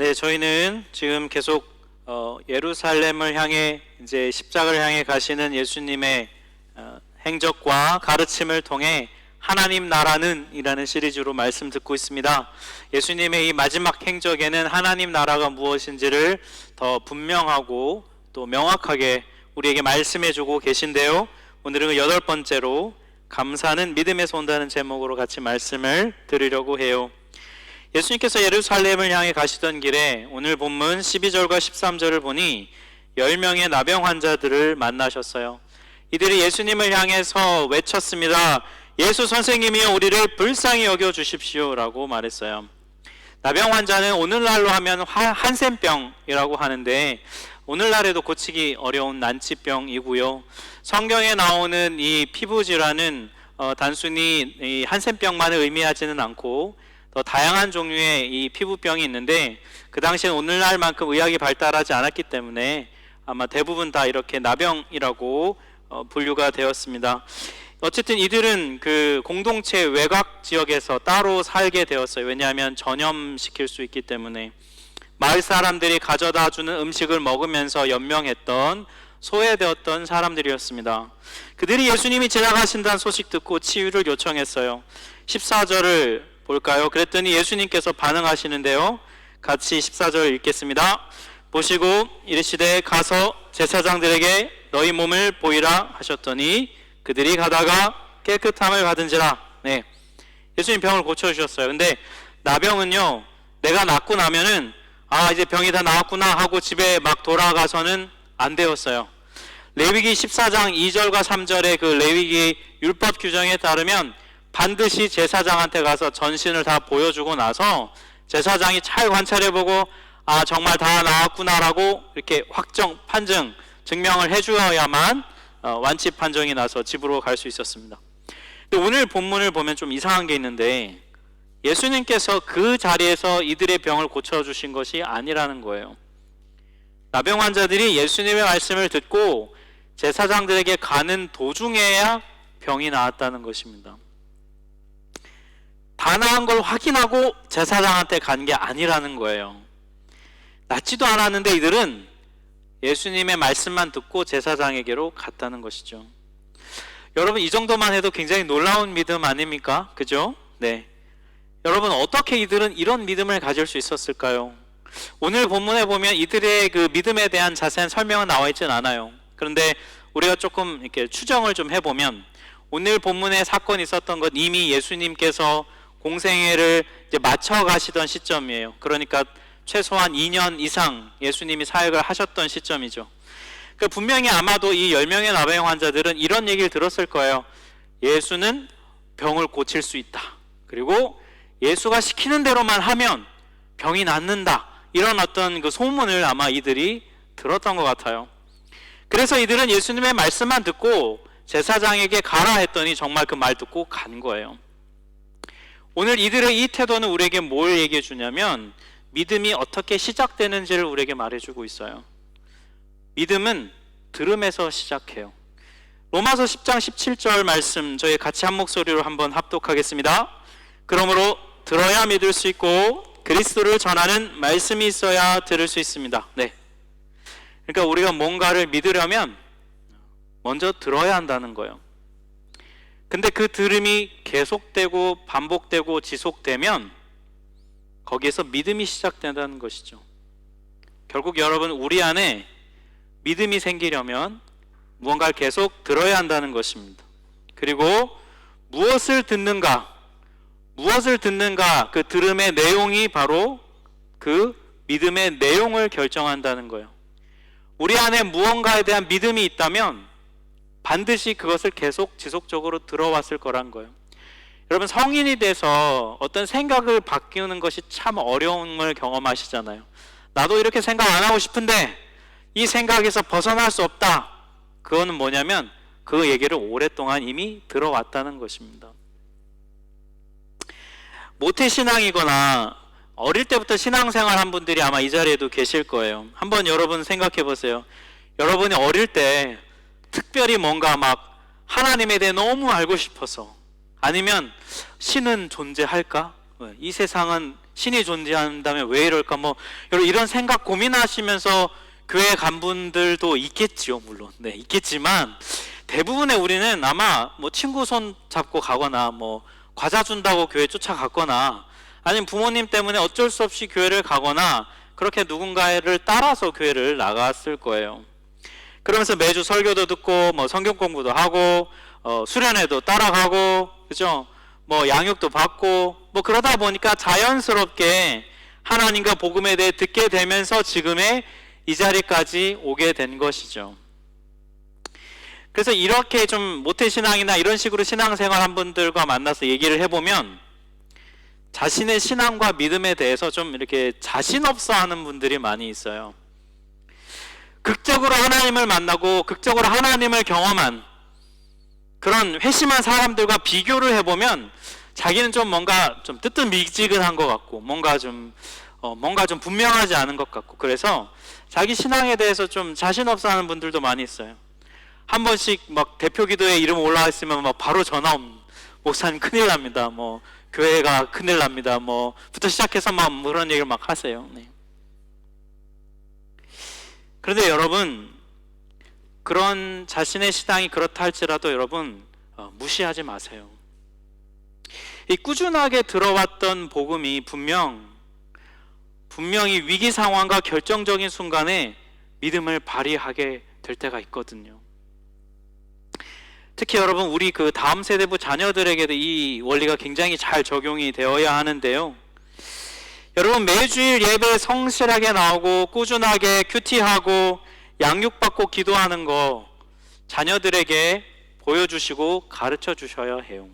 네, 저희는 지금 계속 예루살렘을 향해 이제 십자가를 향해 가시는 예수님의 행적과 가르침을 통해 하나님 나라는 이라는 시리즈로 말씀 듣고 있습니다. 예수님의 이 마지막 행적에는 하나님 나라가 무엇인지를 더 분명하고 또 명확하게 우리에게 말씀해 주고 계신데요, 오늘은 8번째로 감사는 믿음에서 온다는 제목으로 같이 말씀을 드리려고 해요. 예수님께서 예루살렘을 향해 가시던 길에 오늘 본문 12절과 13절을 보니 10명의 나병 환자들을 만나셨어요. 이들이 예수님을 향해서 외쳤습니다. 예수 선생님이여, 우리를 불쌍히 여겨 주십시오 라고 말했어요. 나병 환자는 오늘날로 하면 한센병이라고 하는데, 오늘날에도 고치기 어려운 난치병이고요. 성경에 나오는 이 피부질환은 단순히 이 한센병만을 의미하지는 않고 더 다양한 종류의 이 피부병이 있는데, 그 당시엔 오늘날만큼 의학이 발달하지 않았기 때문에 아마 대부분 다 이렇게 나병이라고 분류가 되었습니다. 어쨌든 이들은 그 공동체 외곽 지역에서 따로 살게 되었어요. 왜냐하면 전염시킬 수 있기 때문에. 마을 사람들이 가져다 주는 음식을 먹으면서 연명했던, 소외되었던 사람들이었습니다. 그들이 예수님이 지나가신다는 소식 듣고 치유를 요청했어요. 14절을 볼까요? 그랬더니 예수님께서 반응하시는데요, 같이 14절 읽겠습니다. 보시고 이르시되 가서 제사장들에게 너희 몸을 보이라 하셨더니 그들이 가다가 깨끗함을 받은지라. 네, 예수님 병을 고쳐주셨어요. 근데 나병은요, 내가 낫고 나면은 이제 병이 다 나았구나 하고 집에 막 돌아가서는 안 되었어요. 레위기 14장 2절과 3절의 그 레위기 율법 규정에 따르면 반드시 제사장한테 가서 전신을 다 보여주고 나서 제사장이 잘 관찰해보고 정말 다 나았구나라고 이렇게 확정, 판정, 증명을 해주어야만 완치 판정이 나서 집으로 갈 수 있었습니다. 근데 오늘 본문을 보면 좀 이상한 게 있는데, 예수님께서 그 자리에서 이들의 병을 고쳐주신 것이 아니라는 거예요. 나병 환자들이 예수님의 말씀을 듣고 제사장들에게 가는 도중에야 병이 나았다는 것입니다. 다 나은 걸 확인하고 제사장한테 간 게 아니라는 거예요. 낫지도 않았는데 이들은 예수님의 말씀만 듣고 제사장에게로 갔다는 것이죠. 여러분, 이 정도만 해도 굉장히 놀라운 믿음 아닙니까? 그죠? 네. 여러분, 어떻게 이들은 이런 믿음을 가질 수 있었을까요? 오늘 본문에 보면 이들의 그 믿음에 대한 자세한 설명은 나와 있진 않아요. 그런데 우리가 조금 이렇게 추정을 좀 해보면, 오늘 본문에 사건이 있었던 것, 이미 예수님께서 공생애를 이제 마쳐 가시던 시점이에요. 그러니까 최소한 2년 이상 예수님이 사역을 하셨던 시점이죠. 그러니까 분명히 아마도 이 10명의 나병 환자들은 이런 얘기를 들었을 거예요. 예수는 병을 고칠 수 있다. 그리고 예수가 시키는 대로만 하면 병이 낫는다. 이런 어떤 그 소문을 아마 이들이 들었던 것 같아요. 그래서 이들은 예수님의 말씀만 듣고 제사장에게 가라 했더니 정말 그 말 듣고 간 거예요. 오늘 이들의 이 태도는 우리에게 뭘 얘기해 주냐면, 믿음이 어떻게 시작되는지를 우리에게 말해주고 있어요. 믿음은 들음에서 시작해요. 로마서 10장 17절 말씀 저희 같이 한 목소리로 한번 합독하겠습니다. 그러므로 들어야 믿을 수 있고 그리스도를 전하는 말씀이 있어야 들을 수 있습니다. 네. 그러니까 우리가 뭔가를 믿으려면 먼저 들어야 한다는 거예요. 근데 그 들음이 계속되고 반복되고 지속되면 거기에서 믿음이 시작된다는 것이죠. 결국 여러분, 우리 안에 믿음이 생기려면 무언가를 계속 들어야 한다는 것입니다. 그리고 무엇을 듣는가, 그 들음의 내용이 바로 그 믿음의 내용을 결정한다는 거예요. 우리 안에 무언가에 대한 믿음이 있다면 반드시 그것을 계속 지속적으로 들어왔을 거란 거예요. 여러분, 성인이 돼서 어떤 생각을 바꾸는 것이 참 어려움을 경험하시잖아요. 나도 이렇게 생각 안 하고 싶은데 이 생각에서 벗어날 수 없다. 그거는 뭐냐면 그 얘기를 오랫동안 이미 들어왔다는 것입니다. 모태신앙이거나 어릴 때부터 신앙생활 한 분들이 아마 이 자리에도 계실 거예요. 한번 여러분 생각해 보세요. 여러분이 어릴 때 특별히 뭔가 막 하나님에 대해 너무 알고 싶어서, 아니면 신은 존재할까? 이 세상은 신이 존재한다면 왜 이럴까? 뭐 여러분 이런 생각 고민하시면서 교회 간 분들도 있겠지요, 물론. 네, 있겠지만 대부분의 우리는 아마 뭐 친구 손 잡고 가거나 뭐 과자 준다고 교회 쫓아갔거나 아니면 부모님 때문에 어쩔 수 없이 교회를 가거나 그렇게 누군가를 따라서 교회를 나갔을 거예요. 그러면서 매주 설교도 듣고 뭐 성경 공부도 하고 수련회도 따라가고, 그죠? 뭐 양육도 받고 뭐 그러다 보니까 자연스럽게 하나님과 복음에 대해 듣게 되면서 지금의 이 자리까지 오게 된 것이죠. 그래서 이렇게 좀 모태신앙이나 이런 식으로 신앙생활 한 분들과 만나서 얘기를 해보면 자신의 신앙과 믿음에 대해서 좀 이렇게 자신 없어 하는 분들이 많이 있어요. 극적으로 하나님을 만나고 극적으로 하나님을 경험한 그런 회심한 사람들과 비교를 해보면 자기는 좀 뭔가 좀 뜨뜻미지근한 것 같고 뭔가 좀 분명하지 않은 것 같고, 그래서 자기 신앙에 대해서 좀 자신 없어 하는 분들도 많이 있어요. 한 번씩 막 대표 기도에 이름 올라와 있으면 막 바로 전화 옵니다. 목사님 큰일 납니다. 뭐 교회가 큰일 납니다. 뭐부터 시작해서 막 그런 얘기를 막 하세요. 네. 그런데 여러분, 그런 자신의 신앙이 그렇다 할지라도 여러분 무시하지 마세요. 이 꾸준하게 들어왔던 복음이 분명히 위기 상황과 결정적인 순간에 믿음을 발휘하게 될 때가 있거든요. 특히 여러분, 우리 그 다음 세대부 자녀들에게도 이 원리가 굉장히 잘 적용이 되어야 하는데요. 여러분, 매주일 예배에 성실하게 나오고 꾸준하게 큐티하고 양육받고 기도하는 거 자녀들에게 보여주시고 가르쳐 주셔야 해요.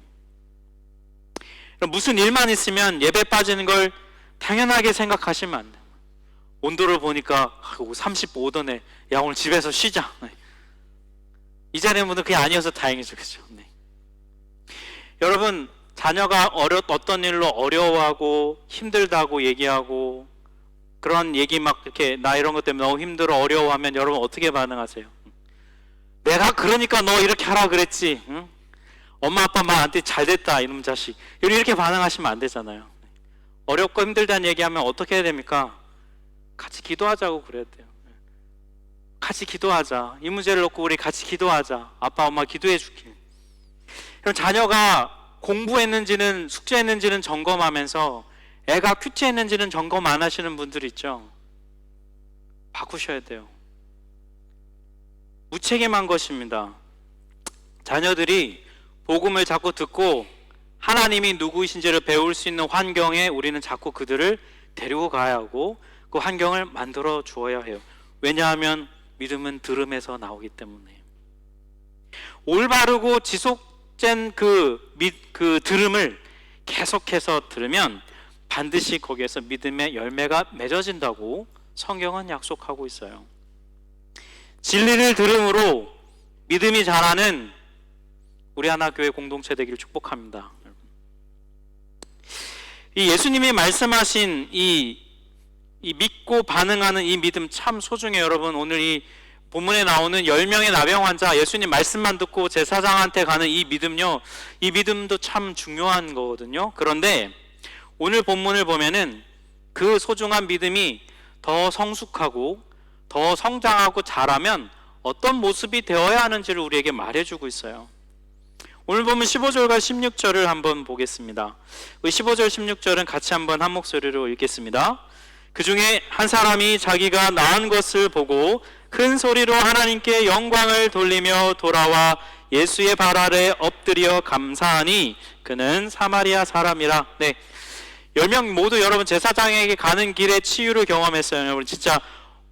무슨 일만 있으면 예배 빠지는 걸 당연하게 생각하시면 안 돼요. 온도를 보니까 35도네. 야, 오늘 집에서 쉬자. 이 자리는 그게 아니어서 다행이죠, 그죠? 네. 여러분, 자녀가 어떤 일로 어려워하고 힘들다고 얘기하고 그런 얘기 막 이렇게 나 이런 것 때문에 너무 힘들어 어려워하면 여러분 어떻게 반응하세요? 내가 그러니까 너 이렇게 하라 그랬지. 응? 엄마 아빠 말한테 잘 됐다 이놈 자식. 이렇게 반응하시면 안 되잖아요. 어렵고 힘들다는 얘기하면 어떻게 해야 됩니까? 같이 기도하자고 그래야 돼요. 같이 기도하자. 이 문제를 놓고 우리 같이 기도하자. 아빠 엄마 기도해 줄게. 그럼 자녀가 공부했는지는 숙제했는지는 점검하면서 애가 큐티했는지는 점검 안 하시는 분들 있죠. 바꾸셔야 돼요. 무책임한 것입니다. 자녀들이 복음을 자꾸 듣고 하나님이 누구이신지를 배울 수 있는 환경에 우리는 자꾸 그들을 데리고 가야 하고 그 환경을 만들어 주어야 해요. 왜냐하면 믿음은 들음에서 나오기 때문에. 올바르고 지속된 그 들음을 계속해서 들으면 반드시 거기에서 믿음의 열매가 맺어진다고 성경은 약속하고 있어요. 진리를 들음으로 믿음이 자라는 우리 하나교회 공동체 되기를 축복합니다. 이 예수님이 말씀하신 이 믿고 반응하는 이 믿음 참 소중해요. 여러분, 오늘 이 본문에 나오는 10명의 나병 환자, 예수님 말씀만 듣고 제사장한테 가는 이 믿음요, 이 믿음도 참 중요한 거거든요. 그런데 오늘 본문을 보면은 그 소중한 믿음이 더 성숙하고 더 성장하고 자라면 어떤 모습이 되어야 하는지를 우리에게 말해주고 있어요. 오늘 보면 15절과 16절을 한번 보겠습니다. 15절 16절은 같이 한번 한 목소리로 읽겠습니다. 그 중에 한 사람이 자기가 낳은 것을 보고 큰 소리로 하나님께 영광을 돌리며 돌아와 예수의 발 아래 엎드려 감사하니 그는 사마리아 사람이라. 네, 10명 모두 여러분 제사장에게 가는 길에 치유를 경험했어요. 여러분 진짜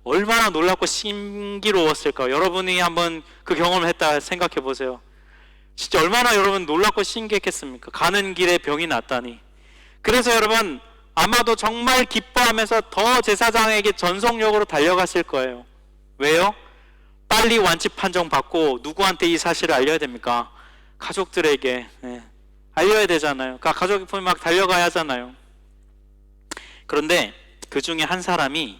얼마나 놀랍고 신기로웠을까요? 여러분이 한번 그 경험을 했다 생각해 보세요. 진짜 얼마나 여러분 놀랍고 신기했겠습니까? 가는 길에 병이 났다니. 그래서 여러분 아마도 정말 기뻐하면서 더 제사장에게 전속력으로 달려갔을 거예요. 왜요? 빨리 완치 판정 받고 누구한테 이 사실을 알려야 됩니까? 가족들에게. 네. 알려야 되잖아요. 그러니까 가족이 보면 막 달려가야 하잖아요. 그런데 그 중에 한 사람이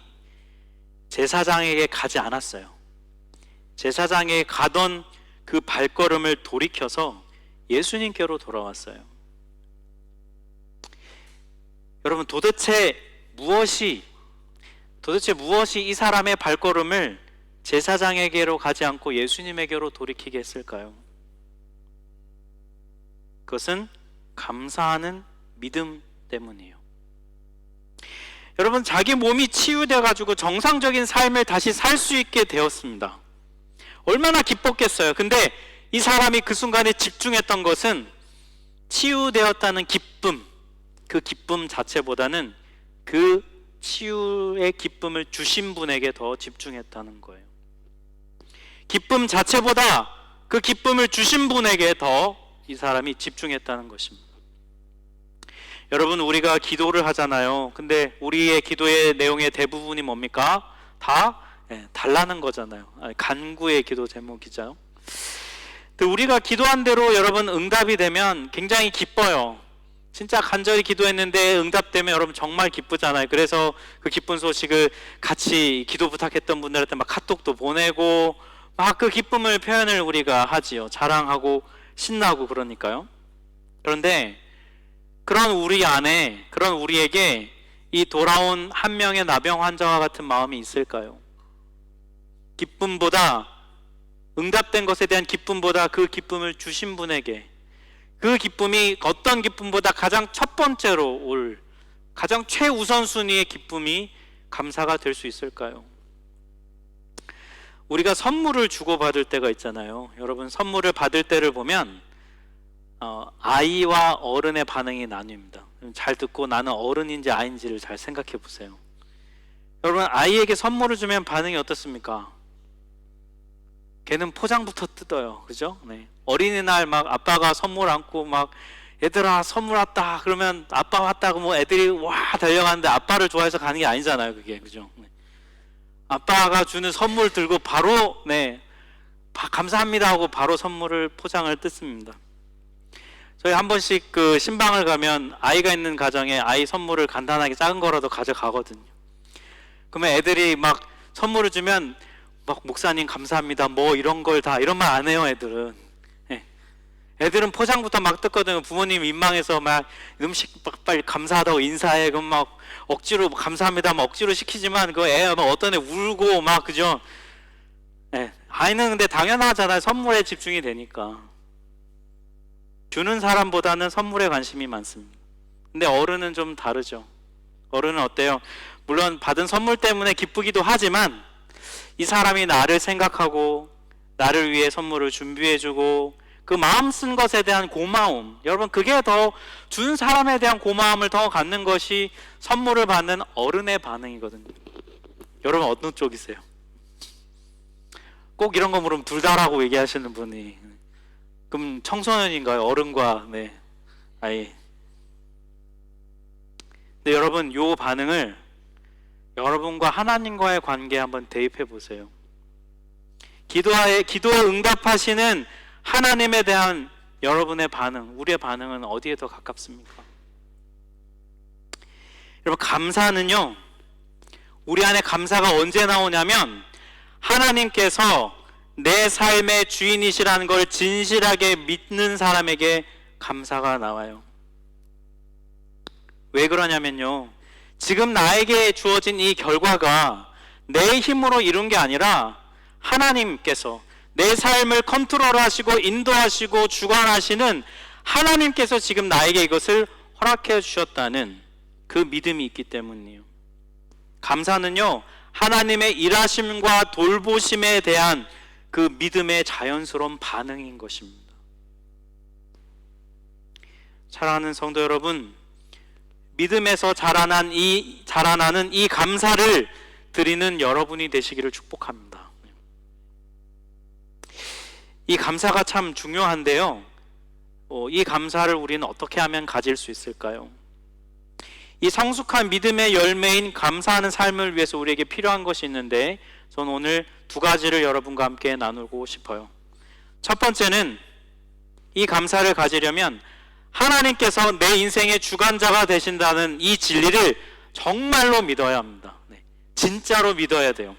제사장에게 가지 않았어요. 제사장에게 가던 그 발걸음을 돌이켜서 예수님께로 돌아왔어요. 여러분, 도대체 무엇이 이 사람의 발걸음을 제사장에게로 가지 않고 예수님에게로 돌이키게 했을까요? 그것은 감사하는 믿음 때문이에요. 여러분, 자기 몸이 치유돼 가지고 정상적인 삶을 다시 살 수 있게 되었습니다. 얼마나 기뻤겠어요. 근데 이 사람이 그 순간에 집중했던 것은 치유되었다는 기쁨, 그 기쁨 자체보다는 그 치유의 기쁨을 주신 분에게 더 집중했다는 거예요. 기쁨 자체보다 그 기쁨을 주신 분에게 더 이 사람이 집중했다는 것입니다. 여러분, 우리가 기도를 하잖아요. 근데 우리의 기도의 내용의 대부분이 뭡니까? 다 달라는 거잖아요. 간구의 기도 제목이죠. 우리가 기도한 대로 여러분 응답이 되면 굉장히 기뻐요. 진짜 간절히 기도했는데 응답되면 여러분 정말 기쁘잖아요. 그래서 그 기쁜 소식을 같이 기도 부탁했던 분들한테 막 카톡도 보내고 막 그 기쁨을 표현을 우리가 하지요. 자랑하고 신나고 그러니까요. 그런데 그런 우리에게 이 돌아온 한 명의 나병 환자와 같은 마음이 있을까요? 기쁨보다, 응답된 것에 대한 기쁨보다 그 기쁨을 주신 분에게, 그 기쁨이 어떤 기쁨보다 가장 첫 번째로 올, 가장 최우선순위의 기쁨이 감사가 될 수 있을까요? 우리가 선물을 주고받을 때가 있잖아요. 여러분, 선물을 받을 때를 보면 아이와 어른의 반응이 나뉩니다. 잘 듣고 나는 어른인지 아이인지를 잘 생각해 보세요. 여러분, 아이에게 선물을 주면 반응이 어떻습니까? 걔는 포장부터 뜯어요. 그죠? 네. 어린이날 막 아빠가 선물 안고 막 얘들아 선물 왔다 그러면 아빠 왔다고 뭐 애들이 와 달려가는데 아빠를 좋아해서 가는 게 아니잖아요. 그게. 그죠? 네. 아빠가 주는 선물 들고 바로 감사합니다 하고 바로 선물을 포장을 뜯습니다. 저희 한 번씩 그 신방을 가면 아이가 있는 가정에 아이 선물을 간단하게 작은 거라도 가져가거든요. 그러면 애들이 막 선물을 주면 막 목사님 감사합니다 뭐 이런 말 안 해요. 애들은 포장부터 막 뜯거든요. 부모님 민망해서 막 음식 빨리 감사하다고 인사해. 그럼 막 억지로 감사합니다 막 억지로 시키지만 그 애 어떤 애 울고 막 그죠? 아이는 근데 당연하잖아요. 선물에 집중이 되니까. 주는 사람보다는 선물에 관심이 많습니다. 근데 어른은 좀 다르죠. 어른은 어때요? 물론 받은 선물 때문에 기쁘기도 하지만 이 사람이 나를 생각하고 나를 위해 선물을 준비해주고 그 마음 쓴 것에 대한 고마움, 여러분 그게 더 준 사람에 대한 고마움을 더 갖는 것이 선물을 받는 어른의 반응이거든요. 여러분 어느 쪽이세요? 꼭 이런 거 물으면 둘 다라고 얘기하시는 분이, 그럼 청소년인가요? 어른과 아이. 근데 여러분 요 반응을 여러분과 하나님과의 관계에 한번 대입해 보세요. 기도에 응답하시는 하나님에 대한 여러분의 반응, 우리의 반응은 어디에 더 가깝습니까? 여러분 감사는요, 우리 안에 감사가 언제 나오냐면 하나님께서 내 삶의 주인이시라는 걸 진실하게 믿는 사람에게 감사가 나와요. 왜 그러냐면요, 지금 나에게 주어진 이 결과가 내 힘으로 이룬 게 아니라 하나님께서 내 삶을 컨트롤하시고 인도하시고 주관하시는 하나님께서 지금 나에게 이것을 허락해 주셨다는 그 믿음이 있기 때문이에요. 감사는요, 하나님의 일하심과 돌보심에 대한 그 믿음의 자연스러운 반응인 것입니다. 사랑하는 성도 여러분, 믿음에서 자라나는 이 감사를 드리는 여러분이 되시기를 축복합니다. 이 감사가 참 중요한데요, 이 감사를 우리는 어떻게 하면 가질 수 있을까요? 이 성숙한 믿음의 열매인 감사하는 삶을 위해서 우리에게 필요한 것이 있는데, 저는 오늘 두 가지를 여러분과 함께 나누고 싶어요. 첫 번째는 이 감사를 가지려면 하나님께서 내 인생의 주관자가 되신다는 이 진리를 정말로 믿어야 합니다. 진짜로 믿어야 돼요.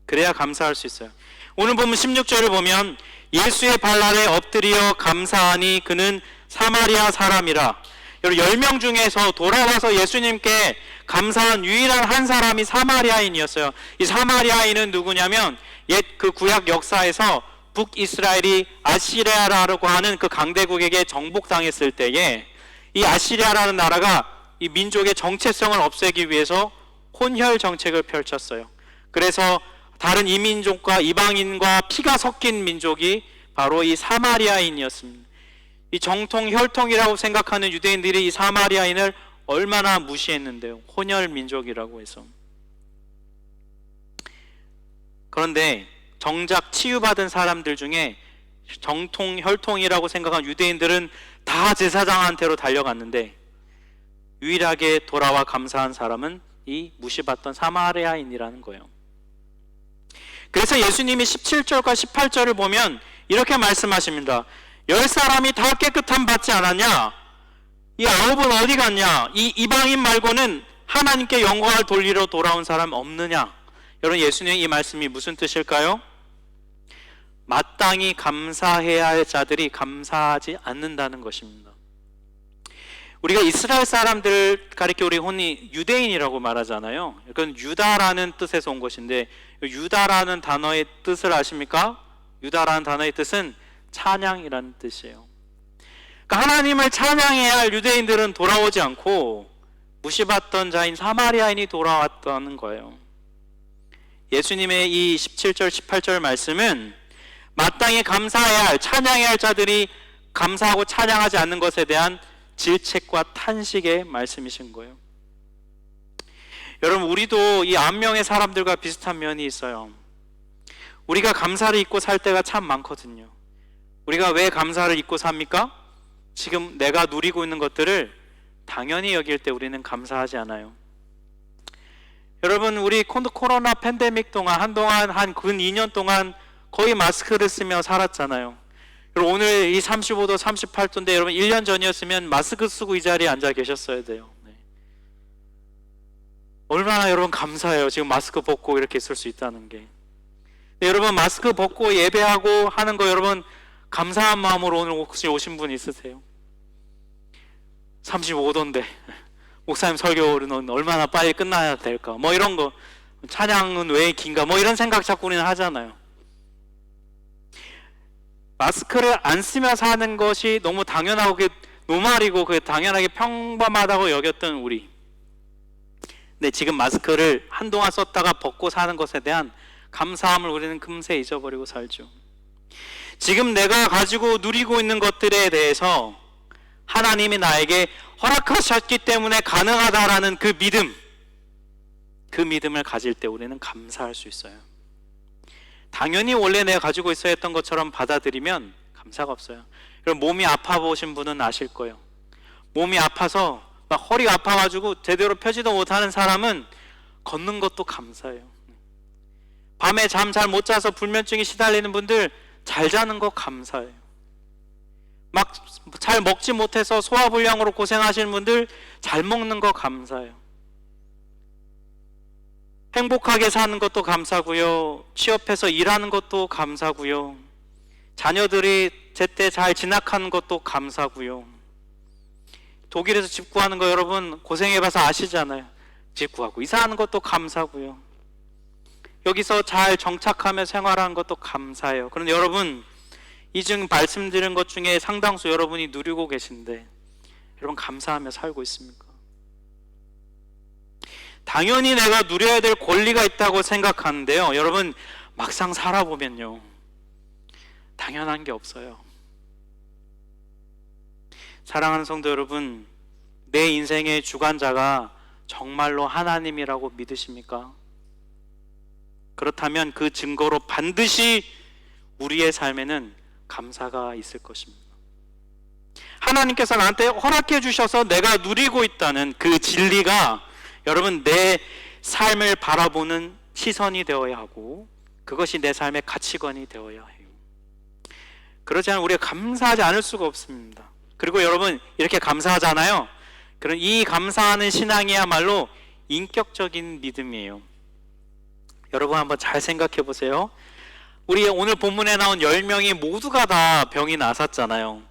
그래야 감사할 수 있어요. 오늘 보면 16절을 보면 예수의 발 아래 엎드려 감사하니 그는 사마리아 사람이라. 여러분 10명 중에서 돌아와서 예수님께 감사한 유일한 한 사람이 사마리아인이었어요. 이 사마리아인은 누구냐면 옛 그 구약 역사에서 북이스라엘이 아시리아라고 하는 그 강대국에게 정복당했을 때에 이 아시리아라는 나라가 이 민족의 정체성을 없애기 위해서 혼혈 정책을 펼쳤어요. 그래서 다른 이민족과 이방인과 피가 섞인 민족이 바로 이 사마리아인이었습니다. 이 정통 혈통이라고 생각하는 유대인들이 이 사마리아인을 얼마나 무시했는데요. 혼혈 민족이라고 해서. 그런데 정작 치유받은 사람들 중에 정통 혈통이라고 생각한 유대인들은 다 제사장한테로 달려갔는데 유일하게 돌아와 감사한 사람은 이 무시받던 사마리아인이라는 거예요. 그래서 예수님이 17절과 18절을 보면 이렇게 말씀하십니다. 10사람이 다 깨끗함 받지 않았냐? 이 9은 어디 갔냐? 이 이방인 말고는 하나님께 영광을 돌리러 돌아온 사람 없느냐? 여러분, 예수님의 이 말씀이 무슨 뜻일까요? 마땅히 감사해야 할 자들이 감사하지 않는다는 것입니다. 우리가 이스라엘 사람들 가리켜 우리 흔히 유대인이라고 말하잖아요. 이건 유다라는 뜻에서 온 것인데, 유다라는 단어의 뜻을 아십니까? 유다라는 단어의 뜻은 찬양이라는 뜻이에요. 그러니까 하나님을 찬양해야 할 유대인들은 돌아오지 않고 무시받던 자인 사마리아인이 돌아왔다는 거예요. 예수님의 이 17절 18절 말씀은 마땅히 감사해야 할, 찬양해야 할 자들이 감사하고 찬양하지 않는 것에 대한 질책과 탄식의 말씀이신 거예요. 여러분, 우리도 이 안명의 사람들과 비슷한 면이 있어요. 우리가 감사를 잊고 살 때가 참 많거든요. 우리가 왜 감사를 잊고 삽니까? 지금 내가 누리고 있는 것들을 당연히 여길 때 우리는 감사하지 않아요. 여러분, 우리 코로나 팬데믹 동안 한동안 한 근 2년 동안 거의 마스크를 쓰며 살았잖아요. 오늘 이 35도, 38도인데 여러분 1년 전이었으면 마스크 쓰고 이 자리에 앉아 계셨어야 돼요. 네. 얼마나 여러분 감사해요. 지금 마스크 벗고 이렇게 있을 수 있다는 게. 네, 여러분 마스크 벗고 예배하고 하는 거 여러분 감사한 마음으로 오늘 혹시 오신 분 있으세요? 35도인데 목사님 설교는 얼마나 빨리 끝나야 될까? 뭐 이런 거, 찬양은 왜 긴가? 뭐 이런 생각 자꾸 우리는 하잖아요. 마스크를 안 쓰며 사는 것이 너무 당연하고 노말이고 당연하게 평범하다고 여겼던 우리. 근데 지금 마스크를 한동안 썼다가 벗고 사는 것에 대한 감사함을 우리는 금세 잊어버리고 살죠. 지금 내가 가지고 누리고 있는 것들에 대해서 하나님이 나에게 허락하셨기 때문에 가능하다라는 그 믿음을 가질 때 우리는 감사할 수 있어요. 당연히 원래 내가 가지고 있어야 했던 것처럼 받아들이면 감사가 없어요. 그럼 몸이 아파 보신 분은 아실 거예요. 몸이 아파서 막 허리가 아파가지고 제대로 펴지도 못하는 사람은 걷는 것도 감사해요. 밤에 잠 잘 못 자서 불면증이 시달리는 분들 잘 자는 거 감사해요. 막 잘 먹지 못해서 소화불량으로 고생하시는 분들 잘 먹는 거 감사해요. 행복하게 사는 것도 감사고요. 취업해서 일하는 것도 감사고요. 자녀들이 제때 잘 진학하는 것도 감사고요. 독일에서 집 구하는 거 여러분 고생해봐서 아시잖아요. 집 구하고 이사하는 것도 감사고요. 여기서 잘 정착하며 생활하는 것도 감사해요. 그런데 여러분, 이 중 말씀드린 것 중에 상당수 여러분이 누리고 계신데 여러분 감사하며 살고 있습니까? 당연히 내가 누려야 될 권리가 있다고 생각하는데요, 여러분 막상 살아보면요 당연한 게 없어요. 사랑하는 성도 여러분, 내 인생의 주관자가 정말로 하나님이라고 믿으십니까? 그렇다면 그 증거로 반드시 우리의 삶에는 감사가 있을 것입니다. 하나님께서 나한테 허락해 주셔서 내가 누리고 있다는 그 진리가 여러분 내 삶을 바라보는 시선이 되어야 하고 그것이 내 삶의 가치관이 되어야 해요. 그러지 않으면 우리가 감사하지 않을 수가 없습니다. 그리고 여러분 이렇게 감사하잖아요. 그럼 이 감사하는 신앙이야말로 인격적인 믿음이에요. 여러분 한번 잘 생각해 보세요. 우리 오늘 본문에 나온 10명이 모두가 다 병이 나섰잖아요.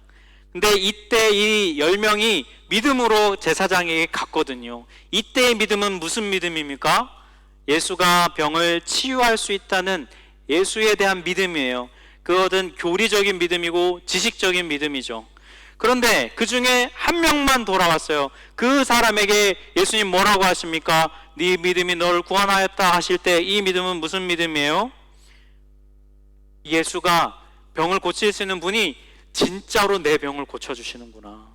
근데 이때 이 10명이 믿음으로 제사장에게 갔거든요. 이때의 믿음은 무슨 믿음입니까? 예수가 병을 치유할 수 있다는 예수에 대한 믿음이에요. 그것은 교리적인 믿음이고 지식적인 믿음이죠. 그런데 그 중에 한 명만 돌아왔어요. 그 사람에게 예수님 뭐라고 하십니까? 네 믿음이 너를 구원하였다 하실 때 이 믿음은 무슨 믿음이에요? 예수가 병을 고칠 수 있는 분이 진짜로 내 병을 고쳐주시는구나,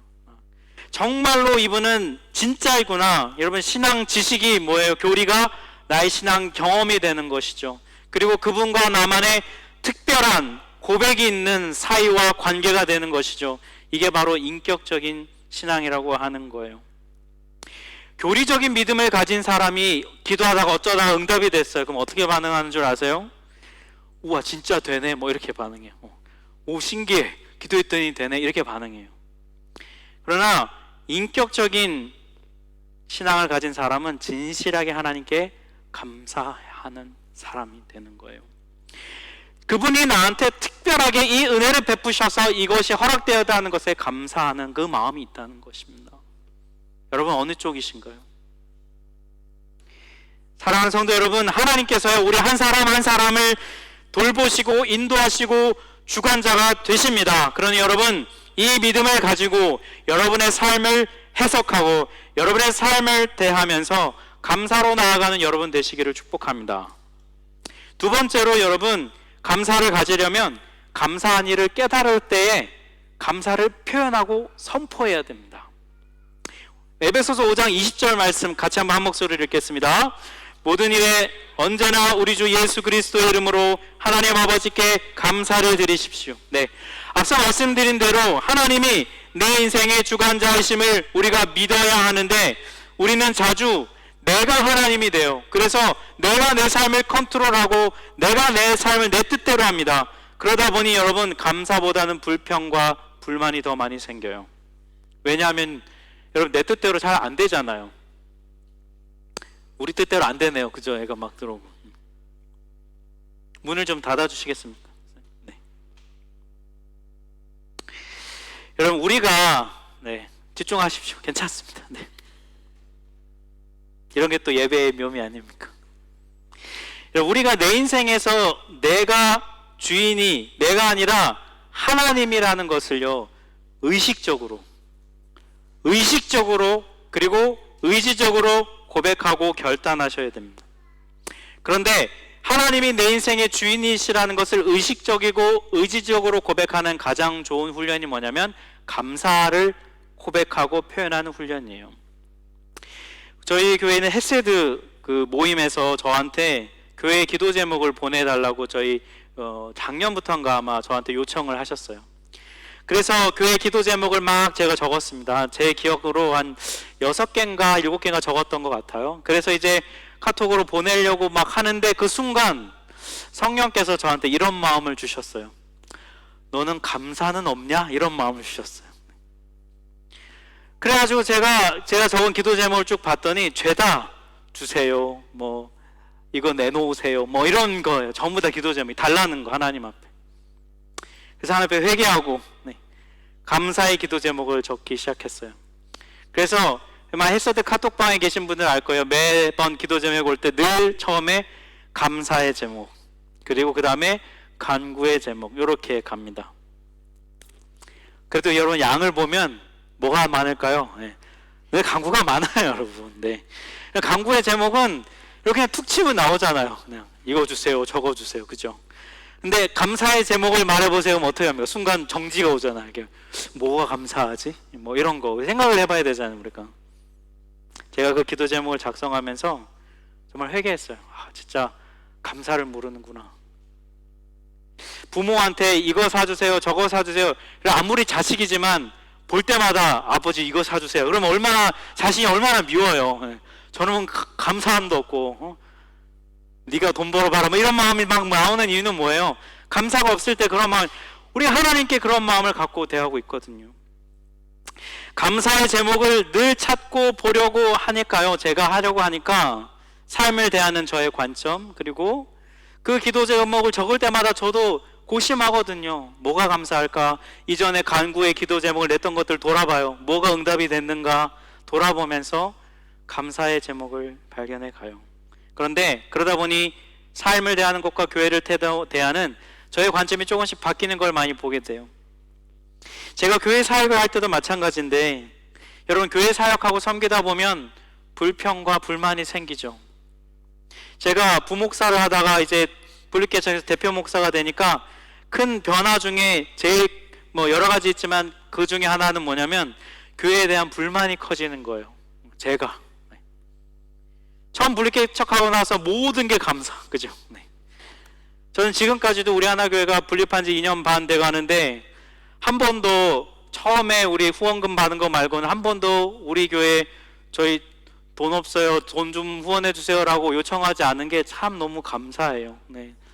정말로 이분은 진짜이구나. 여러분, 신앙 지식이 뭐예요? 교리가 나의 신앙 경험이 되는 것이죠. 그리고 그분과 나만의 특별한 고백이 있는 사이와 관계가 되는 것이죠. 이게 바로 인격적인 신앙이라고 하는 거예요. 교리적인 믿음을 가진 사람이 기도하다가 어쩌다가 응답이 됐어요. 그럼 어떻게 반응하는 줄 아세요? 우와, 진짜 되네, 뭐 이렇게 반응해요. 오, 신기해, 기도했더니 되네, 이렇게 반응해요. 그러나 인격적인 신앙을 가진 사람은 진실하게 하나님께 감사하는 사람이 되는 거예요. 그분이 나한테 특별하게 이 은혜를 베푸셔서 이것이 허락되었다는 것에 감사하는 그 마음이 있다는 것입니다. 여러분, 어느 쪽이신가요? 사랑하는 성도 여러분, 하나님께서요, 우리 한 사람 한 사람을 돌보시고 인도하시고 주관자가 되십니다. 그러니 여러분, 이 믿음을 가지고 여러분의 삶을 해석하고 여러분의 삶을 대하면서 감사로 나아가는 여러분 되시기를 축복합니다. 두 번째로, 여러분, 감사를 가지려면 감사한 일을 깨달을 때에 감사를 표현하고 선포해야 됩니다. 에베소서 5장 20절 말씀 같이 한번 한 목소리를 읽겠습니다. 모든 일에 언제나 우리 주 예수 그리스도의 이름으로 하나님 아버지께 감사를 드리십시오. 네, 앞서 말씀드린 대로 하나님이 내 인생의 주관자이심을 우리가 믿어야 하는데, 우리는 자주 내가 하나님이 돼요. 그래서 내가 내 삶을 컨트롤하고 내가 내 삶을 내 뜻대로 합니다. 그러다 보니 여러분, 감사보다는 불평과 불만이 더 많이 생겨요. 왜냐하면 여러분, 내 뜻대로 잘 안 되잖아요. 우리 뜻대로 안 되네요. 그죠? 애가 막 들어오고. 문을 좀 닫아주시겠습니까? 네. 여러분, 우리가 집중하십시오. 괜찮습니다. 네. 이런 게 또 예배의 묘미 아닙니까? 여러분, 우리가 내 인생에서 내가 주인이 내가 아니라 하나님이라는 것을요, 의식적으로 그리고 의지적으로 고백하고 결단하셔야 됩니다. 그런데 하나님이 내 인생의 주인이시라는 것을 의식적이고 의지적으로 고백하는 가장 좋은 훈련이 뭐냐면 감사를 고백하고 표현하는 훈련이에요. 저희 교회는 헤세드 그 모임에서 저한테 교회 기도 제목을 보내달라고 저희 작년부터인가 아마 저한테 요청을 하셨어요. 그래서 교회 기도 제목을 막 제가 적었습니다. 제 기억으로 한 6개인가 7개인가 적었던 것 같아요. 그래서 이제 카톡으로 보내려고 막 하는데 그 순간 성령께서 저한테 이런 마음을 주셨어요. 너는 감사는 없냐? 이런 마음을 주셨어요. 그래가지고 제가 적은 기도 제목을 쭉 봤더니 죄다 주세요, 뭐 이거 내놓으세요, 뭐 이런 거예요. 전부 다 기도 제목이 달라는 거, 하나님 앞에. 그래서 하나님 앞에 회개하고 감사의 기도 제목을 적기 시작했어요. 그래서 아마 헬서드 카톡방에 계신 분들 알 거예요. 매번 기도 제목 올 때 늘 처음에 감사의 제목, 그리고 그 다음에 간구의 제목, 이렇게 갑니다. 그래도 여러분, 양을 보면 뭐가 많을까요? 네, 간구가 많아요, 여러분. 네. 간구의 제목은 이렇게 그냥 툭 치면 나오잖아요. 그냥 이거 주세요, 저거 주세요, 그죠? 근데 감사의 제목을 말해보세요. 그럼 어떻게 합니까? 순간 정지가 오잖아요. 이게 뭐가 감사하지? 뭐 이런 거 생각을 해봐야 되잖아요, 우리가. 제가 그 기도 제목을 작성하면서 정말 회개했어요. 진짜 감사를 모르는구나. 부모한테 이거 사주세요, 저거 사주세요. 아무리 자식이지만 볼 때마다 아버지 이거 사주세요. 그러면 자신이 얼마나 미워요. 저는 감사함도 없고, 네가 돈 벌어봐라, 뭐 이런 마음이 막 나오는 이유는 뭐예요? 감사가 없을 때 그런 마음, 우리 하나님께 그런 마음을 갖고 대하고 있거든요. 감사의 제목을 늘 찾고 보려고 하니까요, 제가 하려고 하니까 삶을 대하는 저의 관점, 그리고 그 기도 제목을 적을 때마다 저도 고심하거든요. 뭐가 감사할까? 이전에 간구의 기도 제목을 냈던 것들 돌아봐요. 뭐가 응답이 됐는가 돌아보면서 감사의 제목을 발견해 가요. 그런데 그러다 보니 삶을 대하는 것과 교회를 대하는 저의 관점이 조금씩 바뀌는 걸 많이 보게 돼요. 제가 교회 사역을 할 때도 마찬가지인데, 여러분, 교회 사역하고 섬기다 보면 불평과 불만이 생기죠. 제가 부목사를 하다가 이제 분립개척에서 대표 목사가 되니까 큰 변화 중에 제일 여러 가지 있지만 그 중에 하나는 뭐냐면 교회에 대한 불만이 커지는 거예요. 제가 처음 분립개척하고 나서 모든 게 감사, 그죠? 저는 지금까지도 우리 하나교회가 분립한 지 2년 반 돼 가는데 한 번도 처음에 우리 후원금 받은 거 말고는 한 번도 우리 교회 저희 돈 없어요, 돈 좀 후원해 주세요 라고 요청하지 않은 게 참 너무 감사해요.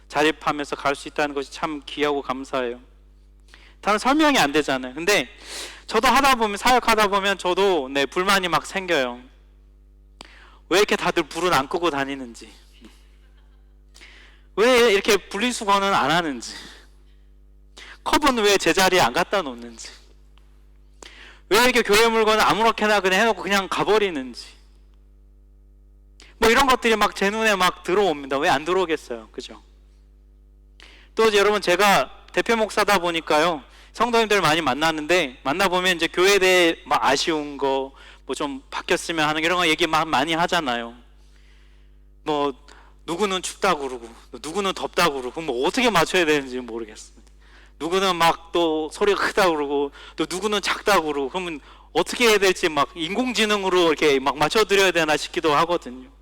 자립하면서 갈 수 있다는 것이 참 귀하고 감사해요. 다른 설명이 안 되잖아요. 근데 저도 하다 보면, 사역하다 보면 저도 불만이 막 생겨요. 왜 이렇게 다들 불은 안 끄고 다니는지, 왜 이렇게 분리수거는 안 하는지, 컵은 왜 제자리에 안 갖다 놓는지, 왜 이렇게 교회 물건을 아무렇게나 그냥 해놓고 그냥 가버리는지, 이런 것들이 막 제 눈에 막 들어옵니다. 왜 안 들어오겠어요, 그죠? 또 여러분, 제가 대표 목사다 보니까요, 성도님들 많이 만나는데, 만나보면 이제 교회에 대해 막 아쉬운 거, 좀 바뀌었으면 하는 이런 거 얘기 막 많이 하잖아요. 누구는 춥다고 그러고, 누구는 덥다고 그러고, 어떻게 맞춰야 되는지 모르겠어요. 누구는 막 또 소리가 크다고 그러고, 또 누구는 작다고 그러고, 그러면 어떻게 해야 될지 막 인공지능으로 이렇게 막 맞춰드려야 되나 싶기도 하거든요.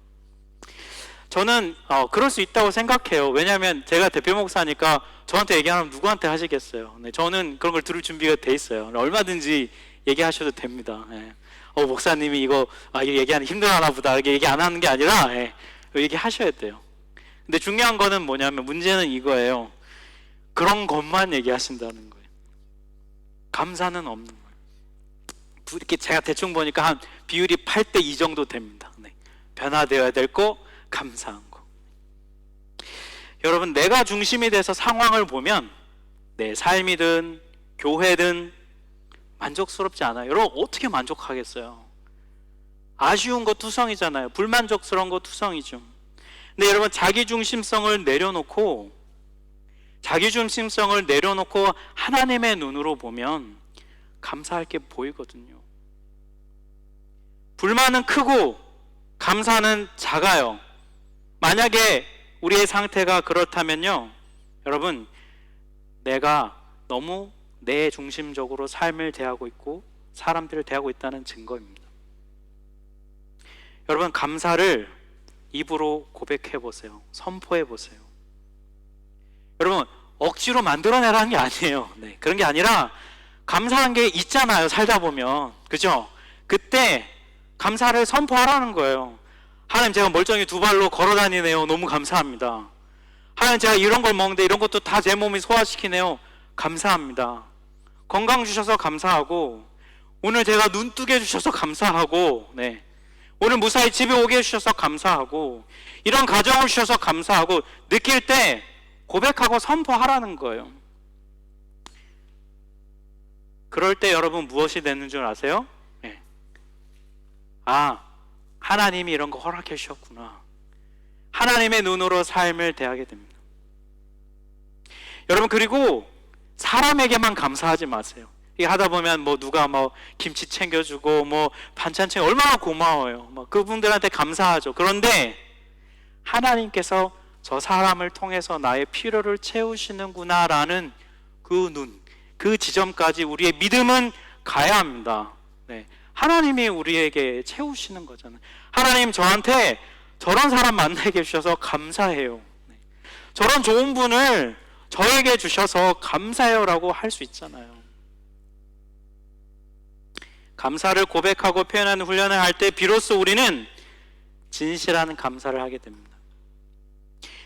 저는 그럴 수 있다고 생각해요. 왜냐하면 제가 대표 목사니까 저한테 얘기하면 누구한테 하시겠어요. 저는 그런 걸 들을 준비가 돼 있어요. 얼마든지 얘기하셔도 됩니다. 목사님이 이거 얘기하는 힘들어하나 보다, 이렇게 얘기 안 하는 게 아니라 얘기하셔야 돼요. 근데 중요한 거는 뭐냐면, 문제는 이거예요. 그런 것만 얘기하신다는 거예요. 감사는 없는 거예요. 이렇게 제가 대충 보니까 한 비율이 8:2 정도 됩니다. 변화되어야 될 거, 감사한 거. 여러분, 내가 중심이 돼서 상황을 보면 내 삶이든 교회든 만족스럽지 않아요. 여러분, 어떻게 만족하겠어요? 아쉬운 거 투성이잖아요. 불만족스러운 거 투성이죠. 근데 여러분, 자기중심성을 내려놓고 하나님의 눈으로 보면 감사할 게 보이거든요. 불만은 크고 감사는 작아요. 만약에 우리의 상태가 그렇다면요, 여러분, 내가 너무 내 중심적으로 삶을 대하고 있고 사람들을 대하고 있다는 증거입니다. 여러분, 감사를 입으로 고백해 보세요. 선포해 보세요. 여러분, 억지로 만들어내라는 게 아니에요. 그런 게 아니라 감사한 게 있잖아요, 살다 보면. 그죠? 그때 감사를 선포하라는 거예요. 하나님, 제가 멀쩡히 2발로 걸어 다니네요. 너무 감사합니다. 하나님, 제가 이런 걸 먹는데 이런 것도 다 제 몸이 소화시키네요. 감사합니다. 건강 주셔서 감사하고, 오늘 제가 눈 뜨게 해주셔서 감사하고, 오늘 무사히 집에 오게 해주셔서 감사하고, 이런 가정을 주셔서 감사하고, 느낄 때 고백하고 선포하라는 거예요. 그럴 때 여러분, 무엇이 되는 줄 아세요? 하나님이 이런 거 허락해 주셨구나. 하나님의 눈으로 삶을 대하게 됩니다. 여러분, 그리고 사람에게만 감사하지 마세요. 이게 하다 보면 누가 김치 챙겨주고 반찬 챙겨, 얼마나 고마워요. 그분들한테 감사하죠. 그런데 하나님께서 저 사람을 통해서 나의 필요를 채우시는구나 라는 그 눈, 그 지점까지 우리의 믿음은 가야 합니다. 하나님이 우리에게 채우시는 거잖아요. 하나님, 저한테 저런 사람 만나게 해주셔서 감사해요. 저런 좋은 분을 저에게 주셔서 감사해요 라고 할 수 있잖아요. 감사를 고백하고 표현하는 훈련을 할 때 비로소 우리는 진실한 감사를 하게 됩니다.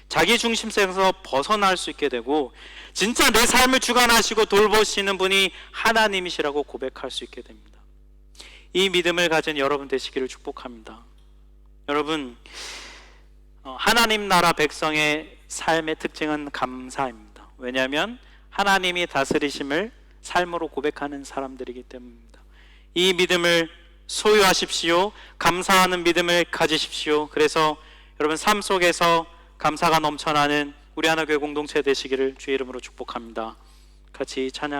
자기 중심성에서 벗어날 수 있게 되고, 진짜 내 삶을 주관하시고 돌보시는 분이 하나님이시라고 고백할 수 있게 됩니다. 이 믿음을 가진 여러분 되시기를 축복합니다. 여러분, 하나님 나라 백성의 삶의 특징은 감사입니다. 왜냐하면 하나님이 다스리심을 삶으로 고백하는 사람들이기 때문입니다. 이 믿음을 소유하십시오. 감사하는 믿음을 가지십시오. 그래서 여러분 삶 속에서 감사가 넘쳐나는 우리 하나교회 공동체 되시기를 주의 이름으로 축복합니다. 같이 찬양